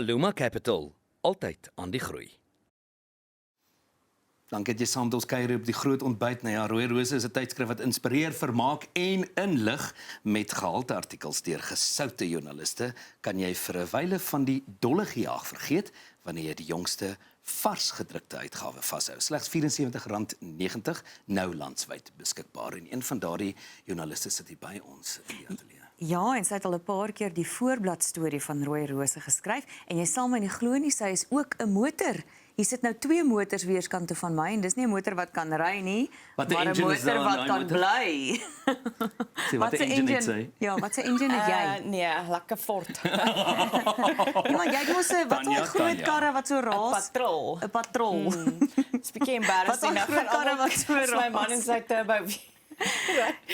Aluma Capital, altyd aan die groei. Dankie dat jy saam met ons kuier op die groot ontbyt. Nou ja, Rooi Rose is 'n tydskrif wat inspireer, vermaak en inlig met gehalte artikels deur gesoute joernaliste. Kan jy vir 'n wyle van die dolle gejaag vergeet wanneer jy die jongste vars gedrukte uitgawe vashou. Slegs R74.90 nou landwyd beskikbaar en een van daardie joernaliste sit hier by ons in die ateljee. Ja, en sy het al 'n paar keer die voorbladstorie van Rooi Rose geskryf en jy sal my nie glo nie, sy is ook 'n motor. Hier sit nou 2 motors weerskante van my en dis nie 'n motor wat kan ry nie, maar 'n motor wat kan bly. Wat 'n engine het sy? Ja, wat 'n engine het jy? Nee, lekker Ford. Ja, maar jy het mos 'n wat 'n groot karre wat so raas. 'n patrol. Dis bietjie embarrassing. Wat 'n groot karre wat so raas. My man en sy turbo.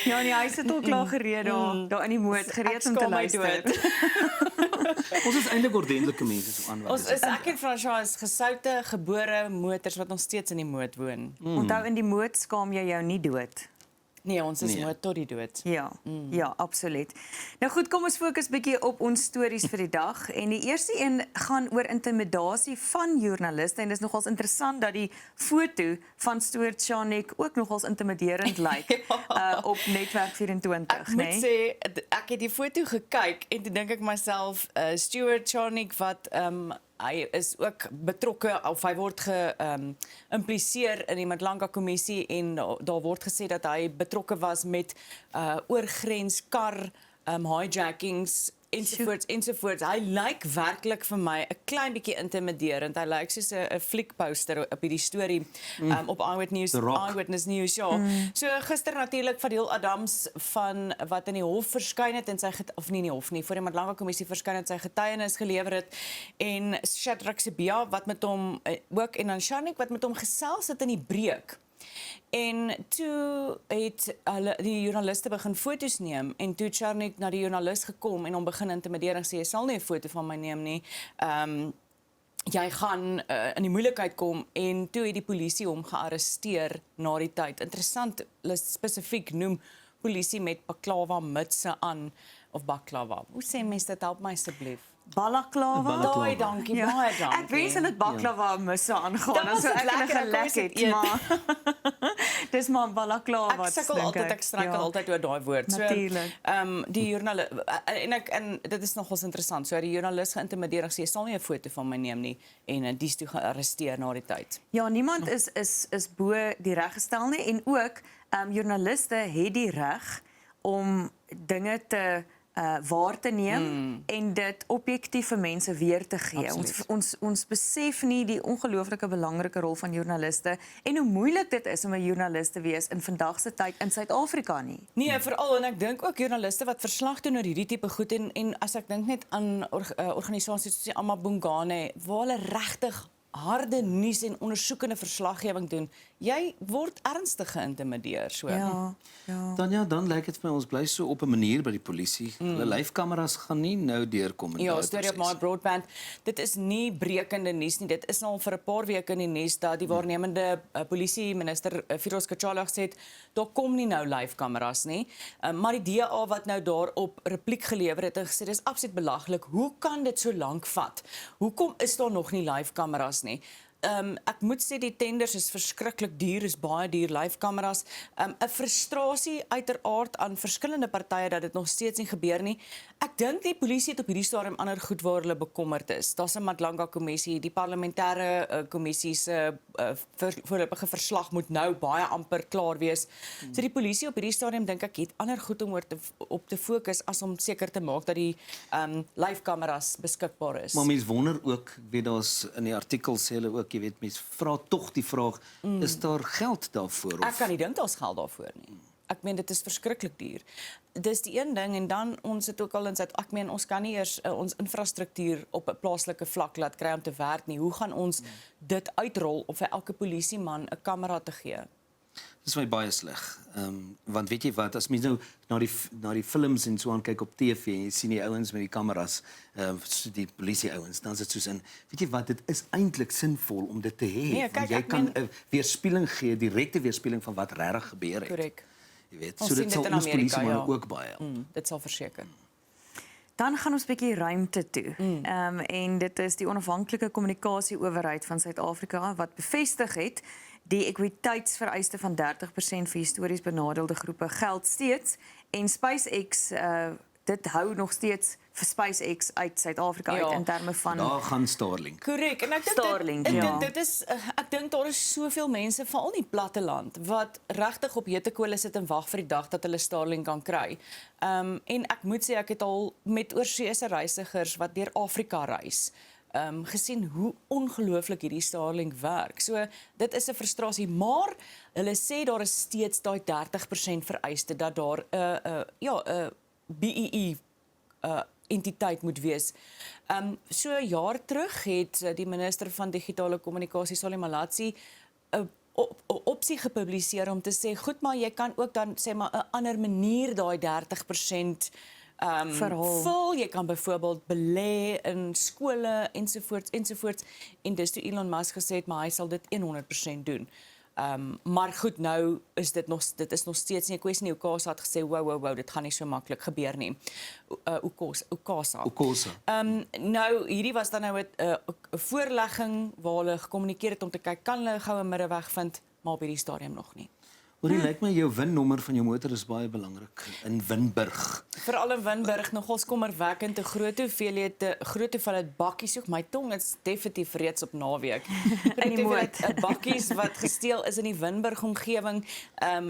Ja, nee, hy sit al klaar gereed daar in die moot, gereed om te luister. Ons is eintlik ordentlike mense so aan. Ek en François is gesoute, gebore motors wat nog steeds in die moot woon. Onthou, in die moot skaam jy jou nie dood. Nee, ons is moot tot die dood. Ja, ja, absoluut. Nou goed, kom ons fokus bietjie op ons stories vir die dag. En die eerste een gaan oor intimidasie van joernaliste en dis nogals interessant dat die foto van Stuart Charnick ook nogals intimiderend lyk op Netwerk 24, Ek moet sê, ek het die foto gekyk en toe dink ek myself, Stuart Charnick wat hy is ook betrokke of hy word geïmpliseer in die Madlanka kommissie en daar word gesê dat hy betrokke was met oorgrens kar hijackings ensovoorts. Hy lyk werklik vir my 'n klein bietjie intimiderend. Hy lyk soos 'n fliekposter op hierdie storie op Eyewitness News. Ja. So gister natuurlik Fadil Adams van wat in die hof verskyn het en of nie in die hof nie, voor die Madlanka kommissie verskyn het, sy getuienis gelewer het en Shadrack Sibia wat met hom ook en dan Charnick wat met hom gesels het in die breek. En toe het die joernaliste begin foto's neem en toe Charnick na die joernalis gekom en hom begin intimideer en sê, jy sal nie 'n foto van my neem nie. Jy gaan in die moeilikheid kom en toe het die polisie hom gearresteer na die tyd. Interessant, hulle spesifiek noem polisie met baklava mutse aan of baklava. Hoe sê mense dit, help my asseblief? Balaklava. Baie dankie, baie dankie. Ek wens hulle het baklava musse aangaan, as ek hulle gelek het, maar dis maar balaklava wat ek sukkel altyd, ek struikel altyd oor daai woord. Natuurlijk. So, die joernalis en dit is nogals interessant. So die joernalis geïntimideer en sê, jy sal nie 'n foto van my neem nie en die is toe gearresteer na die tyd. Ja, niemand is bo die reg gestel nie en ook joernaliste het die reg om dinge te waar te neem en dit objektief vir mense weer te gee. Ons besef nie die ongelooflike belangrike rol van joernaliste en hoe moeilik dit is om 'n joernalis te wees in vandag se tyd in Suid-Afrika nie. Nee, veral en ek dink ook joernaliste wat verslag doen oor hierdie tipe goed en as ek dink net aan organisasies soos die Amabungane waar hulle regtig harde nuus en ondersoekende verslaggewing doen, jy word ernstig geïntimideer. So. Ja. Tanya, dan lyk dit vir my ons bly so op 'n manier by die polisie. Hulle lyfkameras gaan nie nou deurkom in ja, storie op My Broadband. Dit is nie brekende nuus nie. Dit is al vir 'n paar weke in die nuus dat die waarnemende polisieminister Firoz Kachala gesê het, daar kom nie nou lyfkameras nie. Maar die DA wat nou daarop repliek gelewer het en gesê dis absoluut belaglik. Hoe kan dit so lank vat? Hoekom is daar nog nie lyfkameras nie? Ek moet sê die tenders is verskriklik duur, is baie duur, lyfkameras. 'n Frustrasie uiteraard aan verskillende partye dat dit nog steeds nie gebeur nie. Ek dink die polisie het op hierdie stadium ander goed waar hulle bekommerd is. Daar's 'n Madlanka kommissie, die parlementêre kommissie se voorlopige verslag moet nou baie amper klaar wees. So die polisie op hierdie stadium dink ek het ander goed om op te fokus as om seker te maak dat die lyfkameras beskikbaar is. Maar mense wonder ook, ek weet daar's in die artikel sê hulle ook, jy weet, mense vra tog die vraag, is daar geld daarvoor? Ek kan nie dink daar's geld daarvoor nie. Ek meen dit is verskriklik duur. Dis die een ding en dan ons het ook al in ek meen ons kan nie eers ons infrastruktuur op 'n plaaslike vlak laat kry om te werk nie. Hoe gaan ons dit uitrol om vir elke polisieman 'n kamera te gee? Dis vir my baie sleg. Want weet jy wat, as mens nou na die films en so aan kyk op TV en jy sien die ouens met die kameras, so die polisie ouens, dan is dit soos in, weet jy wat, dit is eintlik sinvol om dit te hê. Nee, kyk, jy kan 'n weerspieëling gee, direkte weerspieëling van wat regtig gebeur het. Korrek. Jy weet, so dit sal ons polisie maar ook baie. Dit sal verseker. Dan gaan ons 'n bietjie ruimte toe. En dit is die onafhanklike kommunikasieowerheid van Suid-Afrika wat bevestig het die ekwiteitsvereiste van 30% vir histories benadeelde groepe geld steeds en SpaceX dit hou nog steeds vir SpaceX uit Suid-Afrika uit in terme van Daar gaan Starlink. Korrek. En ek dink Starlink, ek dink daar is soveel mense veral in die platteland wat regtig op heutekole sit en wag vir die dag dat hulle Starlink kan kry. En ek moet sê ek het al met oorseese reisigers wat deur Afrika reis gesien hoe ongelooflik hierdie Starlink werk. So dit is 'n frustrasie, maar hulle sê daar is steeds daai 30% vereiste dat daar 'n BEE entiteit moet wees. So 'n jaar terug het die minister van digitale kommunikasie Salie Malatsi 'n opsie gepubliseer om te sê goed, maar jy kan ook dan sê maar 'n ander manier daai 30% vul. Jy kan byvoorbeeld belê in skole ensovoorts en dis toe Elon Musk gesê het maar hy sal dit 100% doen. Maar goed, nou is dit is nog steeds nie 'n kwessie nie. UKASA het gesê, wow, dit gaan nie so maklik gebeur nie. UKASA. Nou, hierdie was dan nou 'n voorlegging waar hulle gekommunikeer het om te kyk, kan hulle 'n goue middeweg vind, maar op hierdie stadium nog nie. Hoorie, lyk my jou winnommer van jou motor is baie belangrik in Winburg. Veral in Winburg, nogals kommerwekkend, 'n groot hoeveelheid bakkies. My tong is definitief reeds op naweek. In die moed. Bakkies wat gesteel is in die Winburg omgewing.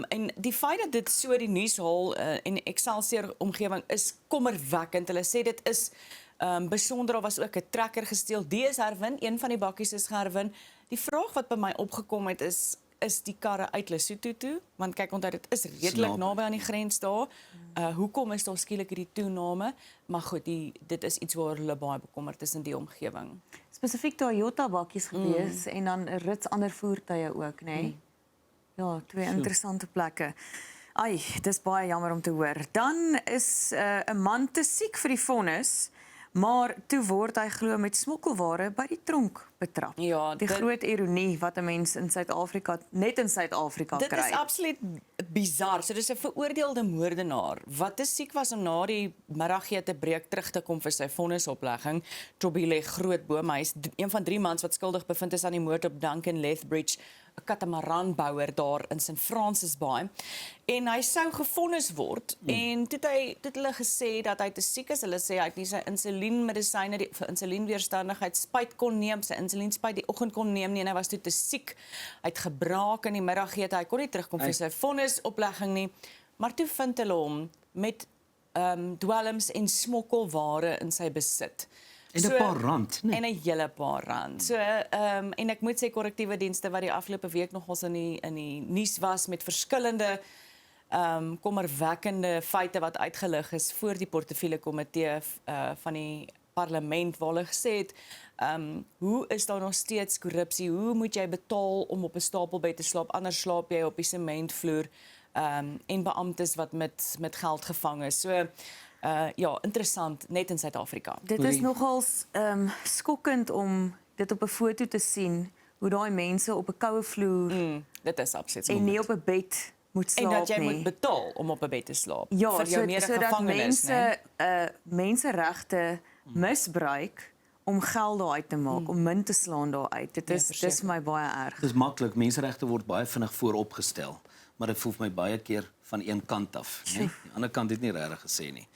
En die feit dat dit so die nuus haal en Excelsior omgewing is kommerwekkend. Hulle sê dit is besonder, daar was ook 'n trekker gesteel. Die is herwin, een van die bakkies is herwin. Die vraag wat by my opgekom het is die karre uit Lesotho toe, want kyk onthou dit is redelik naby aan die grens daar. Hoekom is daar skielik hierdie toename? Maar goed, dit is iets waar hulle baie bekommerd is in die omgewing. spesifiek Toyota bakkies gewees en dan 'n rits ander voertuie ook, nê? Ja, twee interessante plekke. Ai, dis baie jammer om te hoor. Dan is 'n man te siek vir die vonnis, maar toe word hy glo met smokkelware by die tronk betrap. Ja, die groot ironie wat 'n mens in Suid-Afrika net in Suid-Afrika kry. Dit is absoluut bizar. So dis 'n veroordeelde moordenaar wat te siek was om na die middagete breek terug te kom vir sy vonnisoplegging. Tobile Grootboom, hy is een van 3 mans wat skuldig bevind is aan die moord op Duncan Lethbridge, 'n katamaranbouer daar in St. Francis Bay. En hy sou gevonnis word en toe het hulle gesê dat hy te siek is. Hulle sê hy het nie sy insulienmedisyne vir insulienweerstandigheid spuit kon neem, sy insulienspuit die oggend kon neem nie en hy was toe te siek. Hy het gebraak in die middagete. Hy kon nie terugkom vir sy vonnisoplegging nie. Maar toe vind hulle hom met dwelms en smokkelware in sy besit. En 'n paar rand, nee. En 'n hele paar rand. So en ek moet sê korrektiewe dienste wat die afgelope week nogals in die nuus was met verskillende kommerwekkende feite wat uitgelig is voor die portefeulje komitee van die parlement waar hulle gesê het hoe is daar nog steeds korrupsie? Hoe moet jy betaal om op 'n stapelbed te slaap? Anders slaap jy op die sementvloer en beamptes wat met geld gevang is. So ja, interessant, net in Suid-Afrika. Dit is nogals skokkend om dit op 'n foto te sien, hoe daai mense op 'n koue vloer Dit is absoluut en nie op 'n bed moet slaap nie. En dat jy moet betaal om op 'n bed te slaap. Ja, vir jou sodat mense menseregte misbruik om geld daar uit te maak, om munt te slaan daar uit. Dis my baie erg. Dis maklik, menseregte word baie vinnig vooropgestel, maar dit voel vir my baie keer van een kant af, né? Die ander kant het nie regtig gesê nie.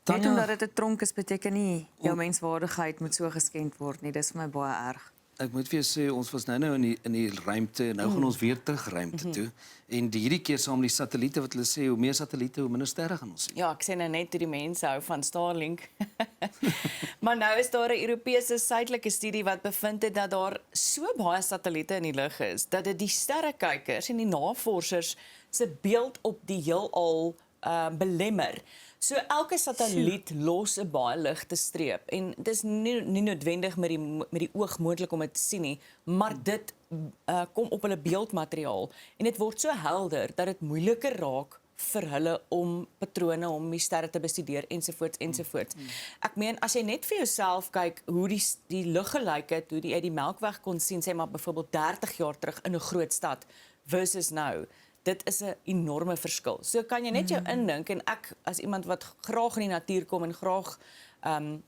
Net omdat dit 'n tronk is, beteken nie jou menswaardigheid moet so geskend word nie. Dis vir my baie erg. Ek moet vir jou sê, ons was nou in die ruimte, nou gaan ons weer terug ruimte toe. En hierdie keer saam die satelliete wat hulle sê, hoe meer satelliete, hoe minder sterre gaan ons sien. Ja, ek sê nou net hoe die mense hou van Starlink. Maar nou is daar 'n Europese suidelike studie wat bevind het dat daar so baie satelliete in die lug is, dat dit die sterrekykers en die navorsers se beeld op die heelal belemmer. So elke satelliet los 'n baie ligte streep en dit is nie noodwendig met die oog moontlik om dit te sien nie, maar dit kom op hulle beeldmateriaal en dit word so helder dat dit moeiliker raak vir hulle om patrone, om die sterre te bestudeer ensovoorts. Ek meen as jy net vir jouself kyk hoe die lug gelyk het, hoe jy uit die Melkweg kon sien, sê maar byvoorbeeld 30 jaar terug in 'n groot stad versus nou. Dit is 'n enorme verskil. So kan jy net jou indink en ek as iemand wat graag in die natuur kom en graag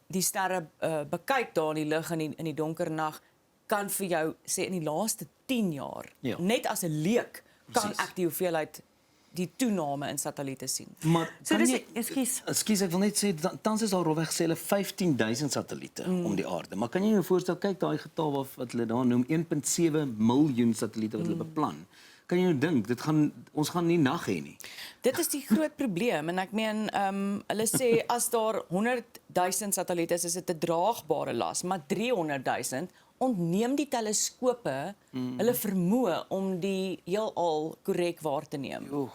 die sterre bekyk daar in die lig in die donker nag, kan vir jou sê in die laaste 10 jaar, Ja. net as 'n leek, kan Presies. ek die hoeveelheid die toename in satelliete sien. Maar So kan dis jy- Ekskuus, ek wil net sê tans is daar rofweg sê hulle 15000 satelliete om die aarde. Maar kan jy jou voorstel, kyk daai getal wat hulle daar noem 1.7 miljoen satelliete wat hulle beplan. Kan jy nou dink, ons gaan nie nag hê nie. Dit is die groot probleem en ek meen hulle sê as daar 100,000 satelliete is dit 'n draagbare las, maar 300,000 ontneem die teleskope hulle vermoë om die heelal korrek waar te neem.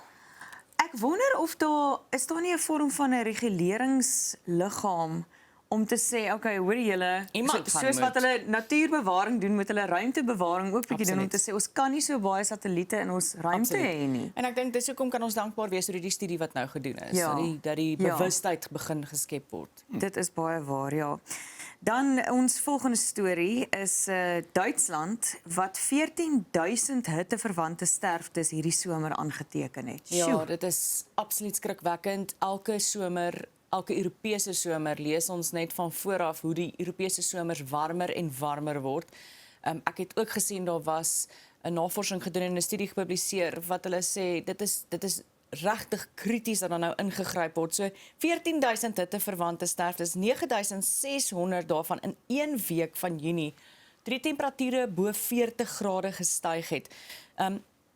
Ek wonder of daar nie 'n vorm van 'n reguleringsliggaam om te sê, okay, hoor julle, Iemand gaan soos wat moet. hulle natuurbewaring doen, moet hulle ruimtebewaring ook bietjie doen om Absoluut. te sê ons kan nie so baie satelliete in ons ruimte hê nie. En ek dink dis hoekom kan ons dankbaar wees oor die studie wat nou gedoen is, Ja. dat die Ja. bewustheid begin geskep word. Dit is baie waar, ja. Dan ons volgende storie is Duitsland wat 14,000 hitteverwante sterftes hierdie somer aangeteken het. Ja, Sjoe. dit is absoluut skrikwekkend. Elke Europese somer lees ons net van vooraf hoe die Europese somers warmer en warmer word. Ek het ook gesien daar was 'n navorsing gedoen en 'n studie gepubliseer wat hulle sê dit is regtig krities dat daar nou ingegryp word. So 14,000 hitteverwante sterftes, 9,600 daarvan in 1 week van Junie, toe die temperature bo 40 grade gestyg het.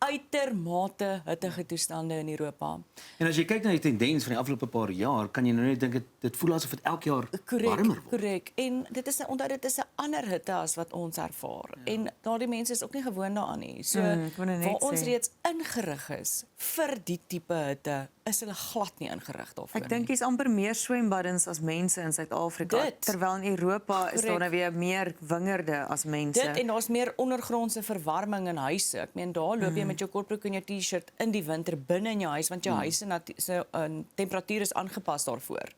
Uitermate hittige toestande in Europa. En as jy kyk na die tendens van die afgelope paar jaar, kan jy nou net dink dit voel asof dit elke jaar warmer word. Korrek. En dit is dit is 'n ander hitte as wat ons ervaar. Ja. En daardie mense is ook nie gewoond daaraan nie. So ek wou nou net waar ons sê. reeds ingerig is vir die tipe hitte, is hulle glad nie ingerig daarvoor. Ek dink hier's amper meer swembaddens as mense in Suid-Afrika, Dit. terwyl in Europa is daar Korrek. nou weer meer wingerde as mense. Dit en daar's meer ondergrondse verwarming in huise. Ek meen daar loop jy met jou kortbroek en jou T-shirt in die winter binne in jou huis want jou huis se temperatuur is aangepas daarvoor.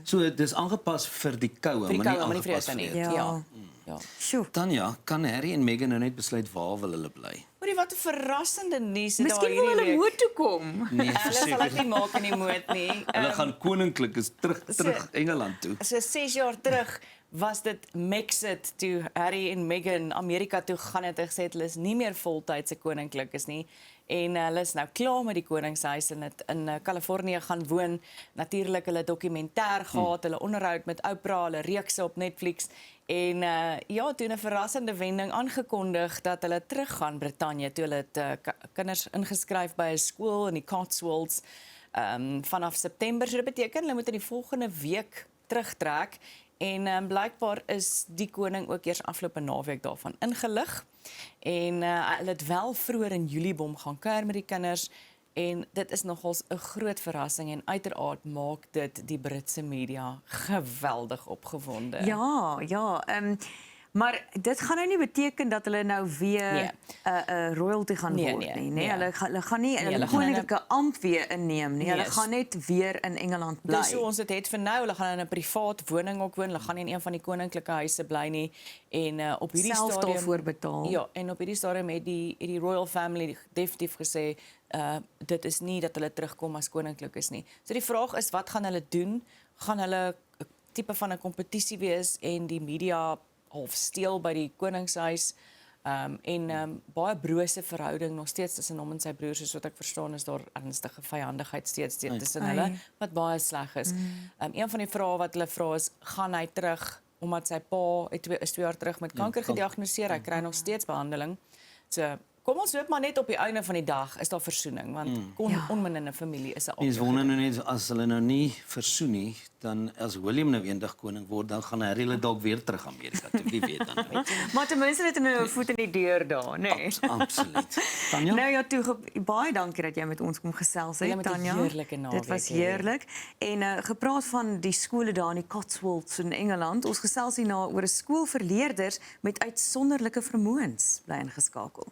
So dis aangepas vir die koue, Vir die maar nie koue, maar nie vir aangepas hitte nie. vir die Ja. Ja. Sjoe. Tanya, kan Harry en Meghan nou net besluit waar wil hulle bly? Hoorie wat 'n verrassende nuus het daar Miskien wil hierdie hulle week. moet toe kom. Nee, Hulle sal verseker. dit nie maak in die moed nie. Hulle gaan koninklik is terug Engeland toe. So 6 jaar terug was dit Mexit toe Harry en Meghan Amerika toe gaan het en gesê het hulle is nie meer voltydse koninklikes nie en hulle is nou klaar met die koningshuis en het in Kalifornië gaan woon. Natuurlik hulle dokumentêr gehad, hulle onderhoud met Oprah, hulle reekse op Netflix en ja, toe 'n verrassende wending aangekondig dat hulle teruggaan Brittanje toe hulle het kinders ingeskryf by 'n skool in die Cotswolds vanaf September. So dit beteken hulle moet in die volgende week terugtrek en blykbaar is die koning ook eers afgelope naweek daarvan ingelig en hulle het wel vroeër in Julie bom gaan kuier met die kinders en dit is nogals 'n groot verrassing en uiteraard maak dit die Britse media geweldig opgewonde. Ja, maar dit gaan nou nie beteken dat hulle nou weer 'n royalty gaan word nie, nee. Hulle gaan nie hulle hulle gaan koninklike ampt weer inneem nie. Hulle Nee, gaan net weer in Engeland bly. Dis hoe ons dit het vir nou. Hulle gaan in 'n privaat woning ook woon. Hulle gaan nie in een van die koninklike huise bly nie en op hierdie Self stadium daarvoor betaal. Ja, en op hierdie stadium het die royal family definitief gesê dit is nie dat hulle terugkom as koninklikes nie. So die vraag is wat gaan hulle doen? Gaan hulle 'n tipe van 'n kompetisie wees en die media half steel by die koningshuis baie brose verhouding nog steeds tussen hom en sy broers, soos wat ek verstaan is daar ernstige vyandigheid steeds tussen hulle wat baie sleg is. Een van die vrae wat hulle vra is, gaan hy terug omdat sy pa is 2 jaar terug met kanker gediagnoseer, hy kry nog steeds behandeling. So kom ons hoop maar net op die einde van die dag is daar versoening want onminnende familie is 'n Mens wonder nou net as hulle nou nie versoen nie, dan as William nou eendag koning word, dan gaan Harry hulle dalk weer terug Amerika toe. Wie weet dan nou. Maar ten minste het hulle 'n voet in die deur daar, nê. Absoluut. Tanya? Nou ja, toe baie dankie dat jy met ons kom gesels Julle het, moet 'n Tanya. heerlike naweek Dit was hê. heerlik. En gepraat van die skole daar in die Cotswolds in Engeland. Ons gesels hierna oor 'n skool vir leerders met uitsonderlike vermoëns. Bly ingeskakel.